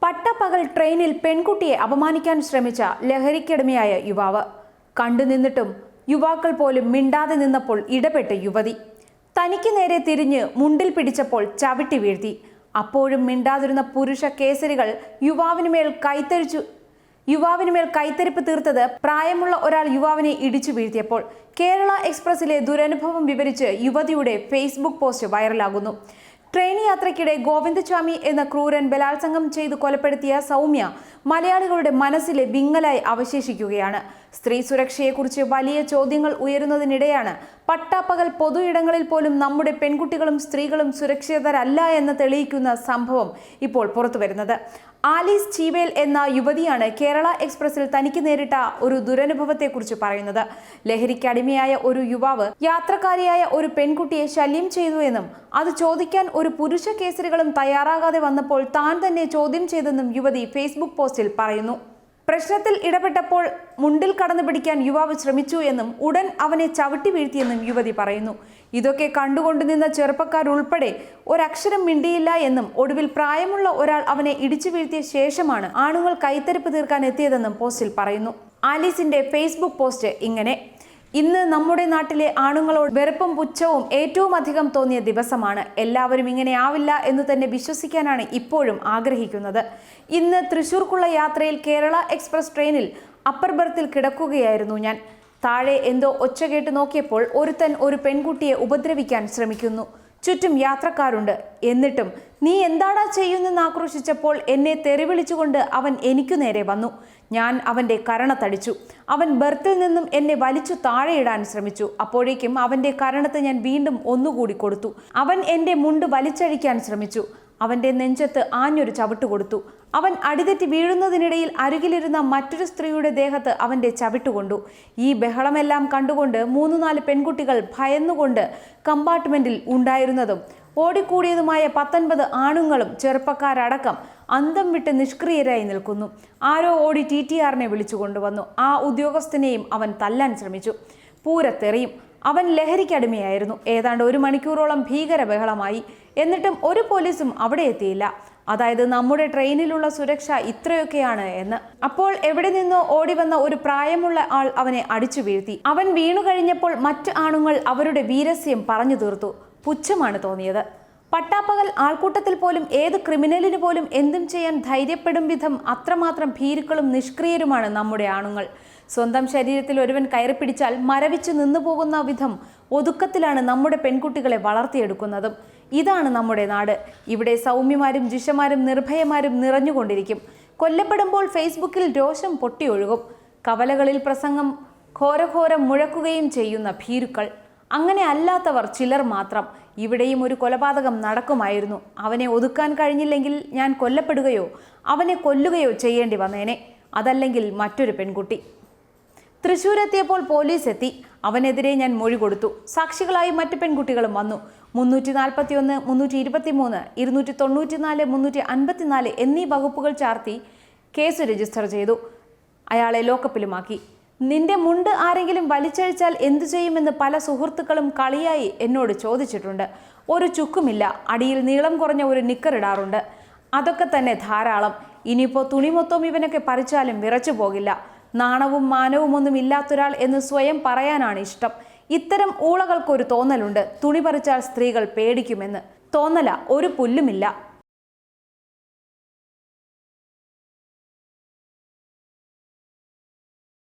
പട്ടപ്പകൽ ട്രെയിനിൽ പെൺകുട്ടിയെ അപമാനിക്കാൻ ശ്രമിച്ച ലഹരിക്കടിമയായ യുവാവ്. കണ്ടുനിന്നിട്ടും യുവാക്കൾ പോലും മിണ്ടാതെ നിന്നപ്പോൾ ഇടപെട്ട യുവതി. തനിക്ക് നേരെ തിരിഞ്ഞ് മുണ്ടിൽ പിടിച്ചപ്പോൾ ചവിട്ടി വീഴ്ത്തി. അപ്പോഴും മിണ്ടാതിരുന്ന പുരുഷ കേസരികൾ യുവാവിനുമേൽ കൈത്തരിപ്പ് തീർത്തത് പ്രായമുള്ള ഒരാൾ യുവാവിനെ ഇടിച്ചു വീഴ്ത്തിയപ്പോൾ. കേരള എക്സ്പ്രസിലെ ദുരനുഭവം വിവരിച്ച് യുവതിയുടെ ഫേസ്ബുക്ക് പോസ്റ്റ് വൈറലാകുന്നു. ട്രെയിൻ യാത്രയ്ക്കിടെ ഗോവിന്ദസ്വാമി എന്ന ക്രൂരൻ ബലാത്സംഗം ചെയ്ത് കൊലപ്പെടുത്തിയ സൗമ്യ മലയാളികളുടെ മനസ്സിലെ വിങ്ങലായി അവശേഷിക്കുകയാണ്. സ്ത്രീ സുരക്ഷയെക്കുറിച്ച് വലിയ ചോദ്യങ്ങൾ ഉയരുന്നതിനിടെയാണ് പട്ടാപ്പകൽ പൊതു ഇടങ്ങളിൽ പോലും നമ്മുടെ പെൺകുട്ടികളും സ്ത്രീകളും സുരക്ഷിതരല്ല എന്ന് തെളിയിക്കുന്ന സംഭവം ഇപ്പോൾ പുറത്തുവരുന്നത്. ആലീസ് ചീവേൽ എന്ന യുവതിയാണ് കേരള എക്സ്പ്രസിൽ തനിക്ക് നേരിട്ട ഒരു ദുരനുഭവത്തെക്കുറിച്ച് പറയുന്നത്. ലഹരിക്കടിമയായ ഒരു യുവാവ് യാത്രക്കാരിയായ ഒരു പെൺകുട്ടിയെ ശല്യം ചെയ്തു എന്നും അത് ചോദിക്കാൻ ഒരു പുരുഷ കേസരികളും തയ്യാറാകാതെ വന്നപ്പോൾ താൻ തന്നെ ചോദ്യം ചെയ്തെന്നും യുവതി ഫേസ്ബുക്ക് പോസ്റ്റിൽ പറയുന്നു. പ്രശ്നത്തിൽ ഇടപെട്ടപ്പോൾ മുണ്ടിൽ കടന്നു പിടിക്കാൻ യുവാവ് ശ്രമിച്ചു എന്നും ഉടൻ അവനെ ചവിട്ടി വീഴ്ത്തിയെന്നും യുവതി പറയുന്നു. ഇതൊക്കെ കണ്ടുകൊണ്ടു നിന്ന ചെറുപ്പക്കാരുൾപ്പെടെ ഒരക്ഷരം മിണ്ടിയില്ല എന്നും ഒടുവിൽ പ്രായമുള്ള ഒരാൾ അവനെ ഇടിച്ചു വീഴ്ത്തിയ ശേഷമാണ് ആണുങ്ങൾ കൈത്തരിപ്പ് തീർക്കാൻ എത്തിയതെന്നും പോസ്റ്റിൽ പറയുന്നു. ആലീസിന്റെ ഫേസ്ബുക്ക് പോസ്റ്റ് ഇങ്ങനെ: ഇന്ന് നമ്മുടെ നാട്ടിലെ ആണുങ്ങളോട് വെറുപ്പും പുച്ഛവും ഏറ്റവും അധികം തോന്നിയ ദിവസമാണ്. എല്ലാവരും ഇങ്ങനെ ആവില്ല എന്ന് തന്നെ വിശ്വസിക്കാനാണ് ഇപ്പോഴും ആഗ്രഹിക്കുന്നത്. ഇന്ന് തൃശ്ശൂർക്കുള്ള യാത്രയിൽ കേരള എക്സ്പ്രസ് ട്രെയിനിൽ അപ്പർ ബർത്തിൽ കിടക്കുകയായിരുന്നു ഞാൻ. താഴെ എന്തോ ഒച്ച കേട്ട് നോക്കിയപ്പോൾ ഒരുത്തൻ ഒരു പെൺകുട്ടിയെ ഉപദ്രവിക്കാൻ ശ്രമിക്കുന്നു. ചുറ്റും യാത്രക്കാരുണ്ട്. എന്നിട്ടും നീ എന്താടാ ചെയ്യുന്നെന്ന് ആക്രോശിച്ചപ്പോൾ എന്നെ തെറിവിളിച്ചുകൊണ്ട് അവൻ എനിക്കു നേരെ വന്നു. ഞാൻ അവൻ്റെ കരണത്തടിച്ചു. അവൻ ബർത്തിൽ നിന്നും എന്നെ വലിച്ചു താഴെയിടാൻ ശ്രമിച്ചു. അപ്പോഴേക്കും അവൻ്റെ കരണത്ത് ഞാൻ വീണ്ടും ഒന്നുകൂടി കൊടുത്തു. അവൻ എൻ്റെ മുണ്ട് വലിച്ചഴിക്കാൻ ശ്രമിച്ചു. അവൻ്റെ നെഞ്ചത്ത് ആഞ്ഞൊരു ചവിട്ട് കൊടുത്തു. അവൻ അടിതെറ്റി വീഴുന്നതിനിടയിൽ അരികിലിരുന്ന മറ്റൊരു സ്ത്രീയുടെ ദേഹത്ത് അവൻ്റെ ചവിട്ടുകൊണ്ടു. ഈ ബഹളമെല്ലാം കണ്ടുകൊണ്ട് 3-4 പെൺകുട്ടികൾ ഭയന്നുകൊണ്ട് കമ്പാർട്ട്മെന്റിൽ ഉണ്ടായിരുന്നതും ഓടിക്കൂടിയതുമായ 19 ആണുങ്ങളും ചെറുപ്പക്കാരടക്കം അന്തം വിട്ട് നിഷ്ക്രിയരായി നിൽക്കുന്നു. ആരോ ഓടി TTRനെ വിളിച്ചു കൊണ്ടുവന്നു. ആ ഉദ്യോഗസ്ഥനെയും അവൻ തല്ലാൻ ശ്രമിച്ചു. പൂരത്തെറിയും. അവൻ ലഹരിക്കടിമയായിരുന്നു. ഏതാണ്ട് 1 മണിക്കൂറോളം ഭീകര ബഹളമായി. എന്നിട്ടും ഒരു പോലീസും അവിടെ എത്തിയില്ല. അതായത് നമ്മുടെ ട്രെയിനിലുള്ള സുരക്ഷ ഇത്രയൊക്കെയാണ് എന്ന്. അപ്പോൾ എവിടെ നിന്നോ ഓടി വന്ന ഒരു പ്രായമുള്ള ആൾ അവനെ അടിച്ചു വീഴ്ത്തി. അവൻ വീണു കഴിഞ്ഞപ്പോൾ മറ്റ് ആണുങ്ങൾ അവരുടെ വീരസ്യം പറഞ്ഞു തീർത്തു. പുച്ഛമാണ് തോന്നിയത്. പട്ടാപ്പകൽ ആൾക്കൂട്ടത്തിൽ പോലും ഏത് ക്രിമിനലിന് പോലും എന്തും ചെയ്യാൻ ധൈര്യപ്പെടും വിധം അത്രമാത്രം ഭീരുക്കളും നിഷ്ക്രിയരുമാണ് നമ്മുടെ ആണുങ്ങൾ. സ്വന്തം ശരീരത്തിൽ ഒരുവൻ കയറി പിടിച്ചാൽ മരവിച്ചു നിന്നു പോകുന്ന വിധം ഒതുക്കത്തിലാണ് നമ്മുടെ പെൺകുട്ടികളെ വളർത്തിയെടുക്കുന്നതും. ഇതാണ് നമ്മുടെ നാട്. ഇവിടെ സൗമ്യമാരും ജിഷമാരും നിർഭയമാരും നിറഞ്ഞുകൊണ്ടിരിക്കും. കൊല്ലപ്പെടുമ്പോൾ ഫേസ്ബുക്കിൽ രോഷം പൊട്ടിയൊഴുകും. കവലകളിൽ പ്രസംഗം ഘോരഘോരം മുഴക്കുകയും ചെയ്യുന്ന ഭീരുക്കൾ. അങ്ങനെ അല്ലാത്തവർ ചിലർ മാത്രം. ഇവിടെയും ഒരു കൊലപാതകം നടക്കുമായിരുന്നു. അവനെ ഒതുക്കാൻ കഴിഞ്ഞില്ലെങ്കിൽ ഞാൻ കൊല്ലപ്പെടുകയോ അവനെ കൊല്ലുകയോ ചെയ്യേണ്ടി വന്നേനെ. അതല്ലെങ്കിൽ മറ്റൊരു പെൺകുട്ടി. തൃശ്ശൂരെത്തിയപ്പോൾ പോലീസ് എത്തി. അവനെതിരെ ഞാൻ മൊഴി കൊടുത്തു. സാക്ഷികളായി മറ്റു പെൺകുട്ടികളും വന്നു. 341, 323, 294, 354 എന്നീ വകുപ്പുകൾ ചാർത്തി കേസ് രജിസ്റ്റർ ചെയ്തു. അയാളെ ലോക്കപ്പിലുമാക്കി. നിന്റെ മുണ്ട് ആരെങ്കിലും വലിച്ചഴിച്ചാൽ എന്തു ചെയ്യുമെന്ന് പല സുഹൃത്തുക്കളും കളിയായി എന്നോട് ചോദിച്ചിട്ടുണ്ട്. ഒരു ചുക്കുമില്ല. അടിയിൽ നീളം കുറഞ്ഞ ഒരു നിക്കർ ഇടാറുണ്ട്. അതൊക്കെ തന്നെ ധാരാളം. ഇനിയിപ്പോൾ തുണി മൊത്തം ഇവനൊക്കെ പറിച്ചാലും വിറച്ചു പോകില്ല. നാണവും മാനവും ഒന്നും ഇല്ലാത്തൊരാൾ എന്ന് സ്വയം പറയാനാണ് ഇഷ്ടം. ഇത്തരം ഊളകൾക്കൊരു തോന്നലുണ്ട്, തുണി പറിച്ചാൽ സ്ത്രീകൾ പേടിക്കുമെന്ന്. തോന്നല ഒരു പുല്ലുമില്ല.